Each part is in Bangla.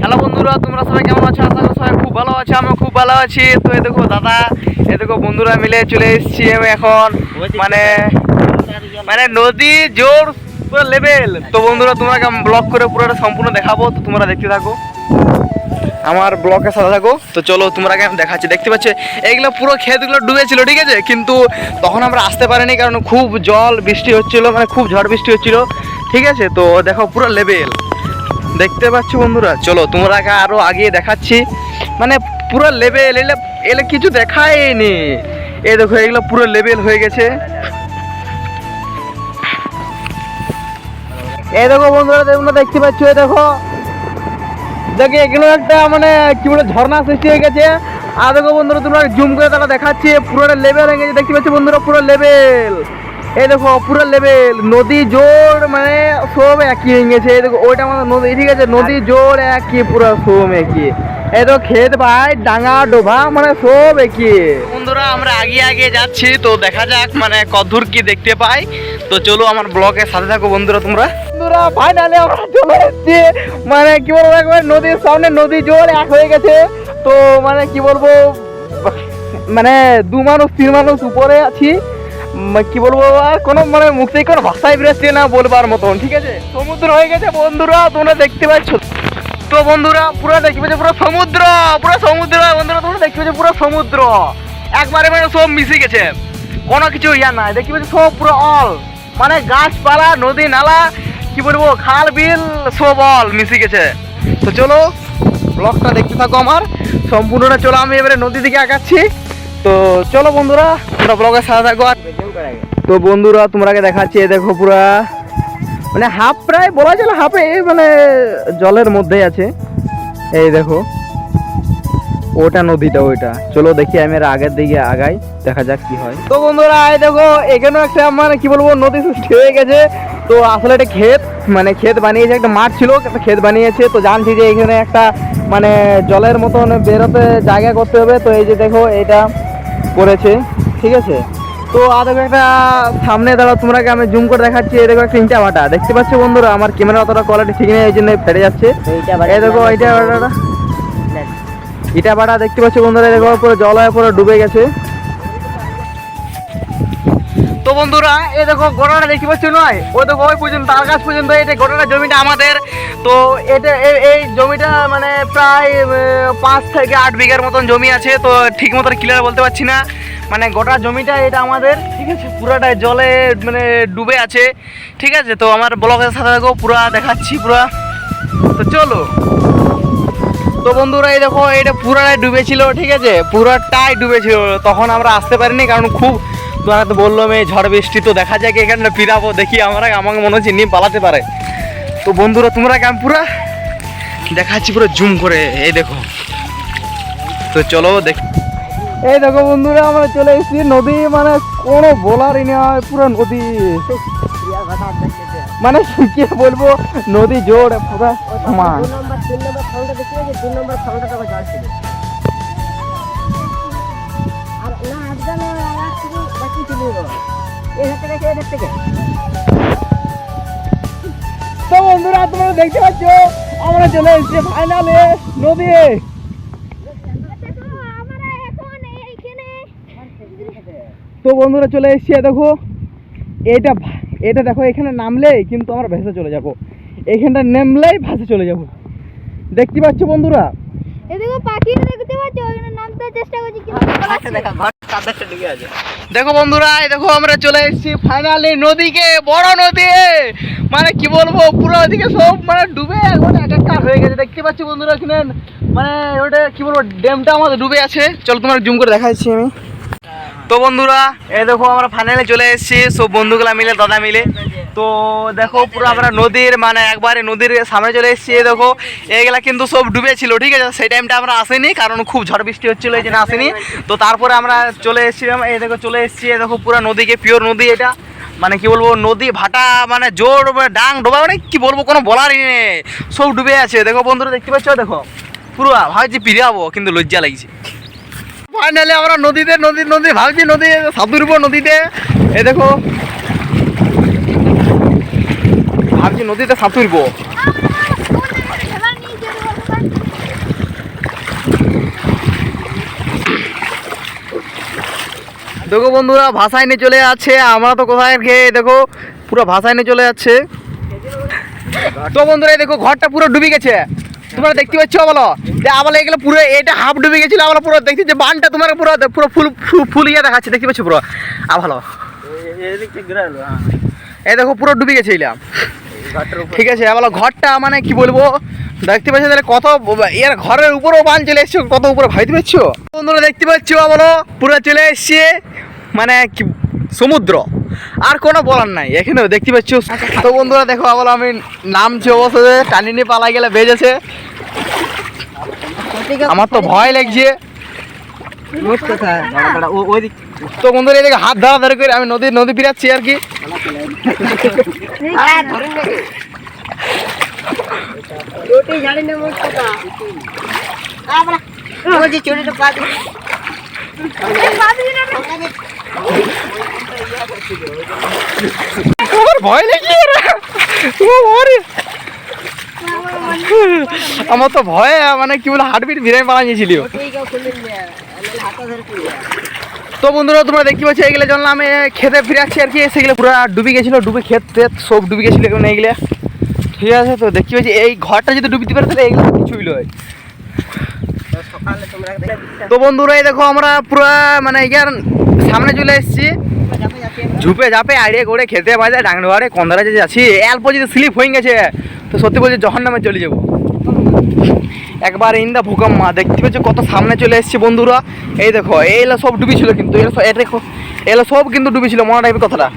হ্যালো বন্ধুরা, তোমরা সবাই কেমন আছো? আশা করি সবাই খুব ভালো আছে, আমিও খুব ভালো আছি। তো এই দেখো দাদা, এই দেখো বন্ধুরা মিলে চলে এসেছি আমি এখন মানে মানে নদী জোর পুরো লেভেল। তো বন্ধুরা তোমরা ব্লগ করে পুরোটা সম্পূর্ণ দেখাবো, তো তোমরা দেখতে থাকো, আমার ব্লগের সাথে থাকো। তো চলো তোমরাকে আমি দেখাচ্ছি। দেখতে পাচ্ছ এইগুলো পুরো ক্ষেতগুলো ডুবেছিল, ঠিক আছে, কিন্তু তখন আমরা আসতে পারিনি কারণ খুব জল বৃষ্টি হচ্ছিল, মানে খুব ঝড় বৃষ্টি হচ্ছিল, ঠিক আছে। তো দেখো পুরো লেভেল দেখতে পাচ্ছ বন্ধুরা। চলো তোমরাকে আরো আগিয়ে দেখাচ্ছি, মানে পুরো লেভেল। এলে কিছু দেখায়নি, এই দেখো এগুলো পুরো লেভেল হয়ে গেছে। এই দেখো বন্ধুরা, তোমরা দেখতে পাচ্ছ, এই দেখো দেখে এগুলো একটা মানে কি বলে ঝর্ণা সৃষ্টি হয়ে গেছে। আর দেখো বন্ধুরা তোমরা জুম করে তারা দেখাচ্ছি, পুরোটা লেভেল হয়ে গেছে। দেখতে পাচ্ছ বন্ধুরা পুরো লেভেল, এই দেখো পুরো লেভেল, নদী জোর মানে সব একই হয়ে গেছে। এই দেখো ওইটা আমাদের নদী, ঠিক আছে, নদী জোর একই, পুরো সব একই। এই তো ক্ষেত ভাই, ডাঙা ডোভা মানে সব একই। বন্ধুরা আমরা আগে যাচ্ছি, তো দেখা যাক মানে কতদূর কি দেখতে পাই। তো চলো আমার ব্লগের সাথে থাকো বন্ধুরা তোমরা। বন্ধুরা ফাইনালি আমরা চলে এসেছি, মানে কি বলবো, একবার নদীর সামনে নদী জোর এক হয়ে গেছে। তো মানে কি বলবো, মানে 2 মানুষ 3 মানুষ উপরে আছি, কি বলবো, আর কোনো মানে মুখ থেকে কোনো ভাষাই বেরোচ্ছে না বলবার মতন, ঠিক আছে। সমুদ্র হয়ে গেছে বন্ধুরা, তোমরা দেখতে পাচ্ছ। তো বন্ধুরা পুরো দেখতে পাচ্ছ পুরো সমুদ্র, পুরো সমুদ্র বন্ধুরা, তোমরা দেখতে পাচ্ছ পুরো সমুদ্র একবারে, মানে সব মিশে গেছে, কোনো কিছু ইয়া নাই। দেখতে পাচ্ছ সব পুরো অল, মানে গাছপালা নদী নালা কি বলবো খাল বিল সব অল মিশে গেছে। তো চলো ব্লগটা দেখতে থাকো আমার সম্পূর্ণটা। চলো আমি এবারে নদী দিকে আগাচ্ছি। তো চলো বন্ধুরা তোমরা ব্লগের সাথে থাকো। তো বন্ধুরা তোমরাকে দেখাচ্ছি, দেখো পুরা মানে হাফ, প্রায় বলা চলে হাফে, মানে জলের মধ্যেই আছে। এই দেখো ওটা নদীটা, ওইটা। চলো দেখি আমি এর আগের দিকে আগাই, দেখা যাক কি হয়। তো বন্ধুরা এই দেখো এখানেও একটা মানে কি বলবো নদী সৃষ্টি হয়ে গেছে। তো আসলে এটা ক্ষেত, মানে ক্ষেত বানিয়েছে, একটা মাঠ ছিল, একটা ক্ষেত বানিয়েছে। তো জানছি যে এখানে একটা মানে জলের মতন বেরোতে জায়গা করতে হবে। তো এই যে দেখো এটা করেছে, ঠিক আছে। তো আর দেখো একটা সামনে দাঁড়াও, তোমরাকে আমি জুম করে দেখাচ্ছি। এই দেখো একটা ইটা ভাটা দেখতে পাচ্ছ বন্ধুরা, আমার ক্যামেরা অতটা কোয়ালিটি ঠিক নেই, এই জন্য ফেটে যাচ্ছে। এই দেখো ইটা ভাটাটা, ইটা ভাটা দেখতে পাচ্ছ বন্ধুরা, দেখো পুরো জলায় পুরো ডুবে গেছে। তো বন্ধুরা এই দেখো গোড়াটা দেখতে পাচ্ছ নয়, ওই দেখো ওই পর্যন্ত তার গাছ পর্যন্ত, এটা গোড়াটা জমিটা আমাদের। তো এটা এই জমিটা মানে প্রায় 5 থেকে 8 বিঘার মতন জমি আছে। তো ঠিক মতন ক্লিয়ার বলতে পারছি না, মানে গোটা জমিটা এটা আমাদের, ঠিক আছে, পুরাটাই জলে মানে ডুবে আছে, ঠিক আছে। তো আমার ব্লগের সাথে দেখো পুরা দেখাচ্ছি পুরা। তো চলো। তো বন্ধুরা এই দেখো এটা পুরাটাই ডুবেছিল, ঠিক আছে, পুরাটাই ডুবেছিল। তখন আমরা আসতে পারিনি কারণ খুব, তোরা তো বললাম এই ঝড় বৃষ্টি। তো দেখা যায় কি এখানে ফিরাবো, দেখি আমাকে মনে হচ্ছে নিয়ে পালাতে পারে। তো বন্ধুরা তোমরা আমি পুরা দেখাচ্ছি পুরো জুম করে, এই দেখো। তো চলো দেখ, এই দেখো বন্ধুরা আমরা চলে এসেছি নদী, মানে কোনো বলারই নয়, পুরো নদী, মানে কি বলবো, নদী জোর পুরো সমান। তো বন্ধুরা তোমরা দেখতে পাচ্ছ আমরা চলে এসেছি ফাইনালে নদী। তো বন্ধুরা চলে এসেছি, দেখো এটা দেখো এখানে নামলেই কিন্তু আমরা ভেসে চলে যাব, এখানটা নামলেই ভেসে চলে যাব। দেখতে পাচ্ছ বন্ধুরা, এদিকে পাখি দেখতে পাচ্ছ, ওখানে নামতে চেষ্টা করছি কিন্তু দেখো বন্ধুরা এই দেখো আমরা চলে এসেছি ফাইনালি নদীকে, বড় নদী, মানে কি বলবো পুরো ওদিকে সব মানে ডুবে এখন একাকার হয়ে গেছে। দেখতে পাচ্ছ বন্ধুরা এখানে মানে ওটা কি বলবো ড্যামটা আমাদের ডুবে আছে। চলো তোমার জুম করে দেখাচ্ছি আমি। তো বন্ধুরা এই দেখো আমরা ফাইনালি চলে এসেছি সব বন্ধুগুলা মিলে, দাদা মিলে। তো দেখো পুরো আমরা নদীর মানে একবারে নদীর সামনে চলে এসেছি। এই দেখো এইগুলা কিন্তু সব ডুবে ছিল, ঠিক আছে, সেই টাইমটা আমরা আসিনি কারণ খুব ঝড় বৃষ্টি হচ্ছিলো, এই জন্য আসিনি। তো তারপরে আমরা চলে এসেছিলাম, এই দেখো চলে এসেছি, এই দেখো পুরো নদীকে, পিওর নদী এটা, মানে কি বলবো নদী ভাটা, মানে জোর ডাং ডোবা, মানে কি বলবো কোনো বলারই নেই, সব ডুবে আছে। দেখো বন্ধুরা দেখতে পাচ্ছ, দেখো পুরো ভাবছি ফিরে যাবো কিন্তু লজ্জা লাগছে। ফাইনালি আমরা নদীতে নদী ভাবছি নদী সাঁতুরবো নদীতে, এই দেখো ভাবছি নদীতে সাঁতুরবো। দেখো বন্ধুরা ভাষায় নিয়ে চলে যাচ্ছে, আমরা তো কোথায় খেয়ে দেখো পুরো ভাষায় নিয়ে চলে যাচ্ছে। তো বন্ধুরা এই দেখো ঘরটা পুরো ডুবে গেছে, তোমরা দেখতে পাচ্ছ বলো যে আবার এগুলো পুরো এটা হাফ ডুবে গেছিল, আবার পুরো দেখছি যে বানটা তোমার পুরো পুরো ফুল ফুল ইয়ে দেখাচ্ছে, দেখতে পাচ্ছ পুরো ভালো এই দেখো পুরো ডুবে গেছে এলাম। ঠিক আছে বলো ঘরটা মানে কি বলবো দেখতে পাচ্ছ তাহলে কত এর ঘরের উপরেও বান চলে এসছে, কত উপরে ভাবতে পারছো বন্ধুরা, দেখতে পাচ্ছ বলো পুরো চলে এসছে মানে কি সমুদ্র, আর কোনো বলার নাই এখানেও দেখতে পাচ্ছ। তো বন্ধুরা দেখো বলো আমি নামছি অবশ্যই টানি নিয়ে পালা গেলে বেজেছে, আমার তো ভয় লাগছে। তো বন্ধুরা এদিকে হাত ধরা ধরে করে আমি নদী ফিরাচ্ছি আর কি। আমার ভয় লেগে আমার তো ভয় মানে কি বলে হার্টবিট ভিড়ে পালা গিয়েছিল। তো বন্ধুরা তোমরা দেখতে পাচ্ছ এগুলো জানলাম আমি খেতে ফিরাচ্ছি আর কি, সেগুলো পুরো ডুবে গেছিলো, ডুবে ক্ষেত সব ডুবে গেছিলো এগুলো এইগুলো। ঠিক আছে তো দেখতে পাচ্ছি এই ঘরটা যদি ডুবিতে পারে তাহলে এগুলো কিছুই নয়। তো বন্ধুরা এই দেখো আমরা পুরো মানে ইয়ার সামনে চলে এসেছি, ঝুপে ঝাপে আইডিয়া করে খেতে বাজে ডাঙ্গড়ে কন্দারা যে যাচ্ছি অল্প যদি স্লিপ হয়ে গেছে তো সত্যি বলছি জহন্নামে চলে যাবো একবার ইন্দা ভূকম্প। দেখতে পাচ্ছ কত সামনে চলে এসছে বন্ধুরা, এই দেখো এইগুলো সব ডুবি ছিল কিন্তু দেখো এগুলো সব কিন্তু ডুবি ছিল মনে রাখবে কথাটা।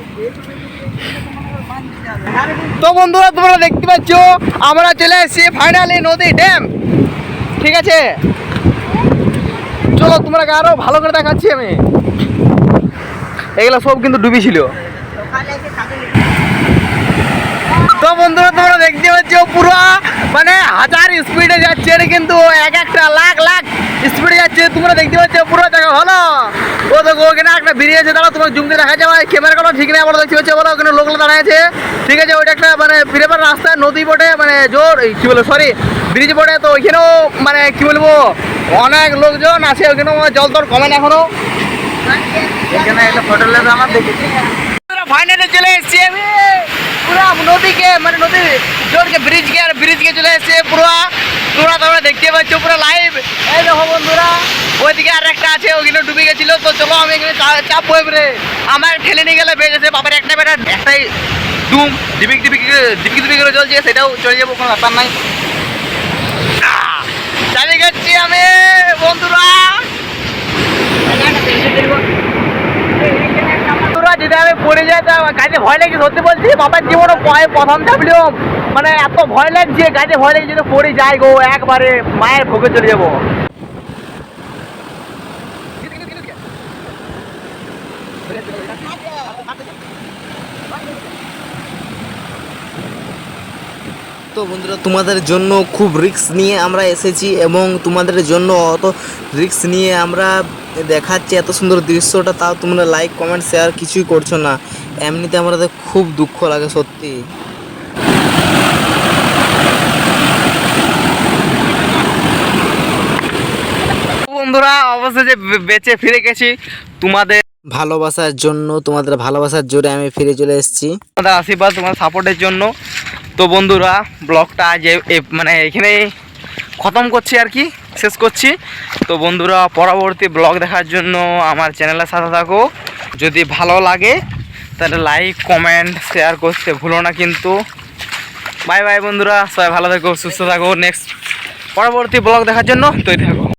তো বন্ধুরা তোমরা দেখতে পাচ্ছ আমরা চলে এসেছি ফাইনালি নদী ড্যাম। ঠিক আছে চলো তোমরা আরো ভালো করে দেখাচ্ছি আমি, এগুলো সব কিন্তু ডুবি ছিল। তো বন্ধুরা তোমরা দেখতে পাচ্ছ পুরো মানে 1000 স্পিডে যাচ্ছে, এটা কিন্তু এক একটা লাখ লাখ স্পিডে যাচ্ছে, তোমরা দেখতে পাচ্ছ পুরো জায়গা ভালো। ও দেখো ওখানে একটা বেরিয়ে আছে, দাঁড়া তোমার জুমকে দেখা যাবে ক্যামেরা কোনো ঠিক নেই, বলো দেখতে পাচ্ছ বলো ওখানে লোকগুলো দাঁড়ায় আছে। ঠিক আছে ওইটা একটা মানে বিরেবার রাস্তায় নদী বটে মানে জোর কি বলবো সরি ব্রিজ বটে, তো ওইখানেও মানে কি বলবো অনেক লোকজন আছে, ওইখানেও জল তোর কমে না এখনো। এখানে একটা ফটো লেগে আমার দেখেছি ফাইনালে চলে এসেছি আমি পুরো নদীকে মানে নদী জোরকে ব্রিজকে চলে এসেছে পুরো তোমরা দেখতে পাচ্ছ পুরো লাইভ। এই দেখো বন্ধুরা ওইদিকে আর একটা আছে ওইখানে ডুবে গেছিল, তো চলো আমি এখানে চাপ বইবে আমার ঠেলে নিয়ে গেলে বেজেছে বাবার একটা বেটা একটাই ডুম ডিবিক করে চলছে, সেটাও চলে যাবো কোনো ব্যাপার নাই। চালিয়ে যাচ্ছি আমি বন্ধুরা, যদি আমি পড়ে যাই তা গাড়ি ভয় লাগছে সত্যি বলছি, বাবার জীবনে প্রথম চাপলেও মানে এত ভয় লাগছে গাড়ি ভয় লাগছে যদি পড়ে যাই গো একবারে মায়ের ভোগে চলে যাবো। তো বন্ধুরা তোমাদের জন্য খুব রিস্ক নিয়ে আমরা এসেছি এবং তোমাদের জন্য অত রিস্ক নিয়ে আমরা দেখাচ্ছি এত সুন্দর দৃশ্যটা, তাও তোমরা লাইক কমেন্ট শেয়ার কিছুই করছো না, এমনিতে আমাদের খুব দুঃখ লাগে সত্যি। বন্ধুরা অবশ্যই যে বেঁচে ফিরে গেছি তোমাদের ভালোবাসার জন্য, তোমাদের ভালোবাসার জোরে আমি ফিরে চলে এসেছি, তোমাদের আশীর্বাদ তোমাদের সাপোর্টের জন্য। তো বন্ধুরা ব্লগটা যে মানে এখানে খতম করছি আর কি, শেষ করছি। তো বন্ধুরা পরবর্তী ব্লগ দেখার জন্য আমার চ্যানেলের সাথে থাকো, যদি ভালো লাগে তাহলে লাইক কমেন্ট শেয়ার করতে ভুলো না কিন্তু। বাই বাই বন্ধুরা, সবাই ভালো থাকো সুস্থ থাকো, নেক্সট পরবর্তী ব্লগ দেখার জন্য তৈরি থাকো।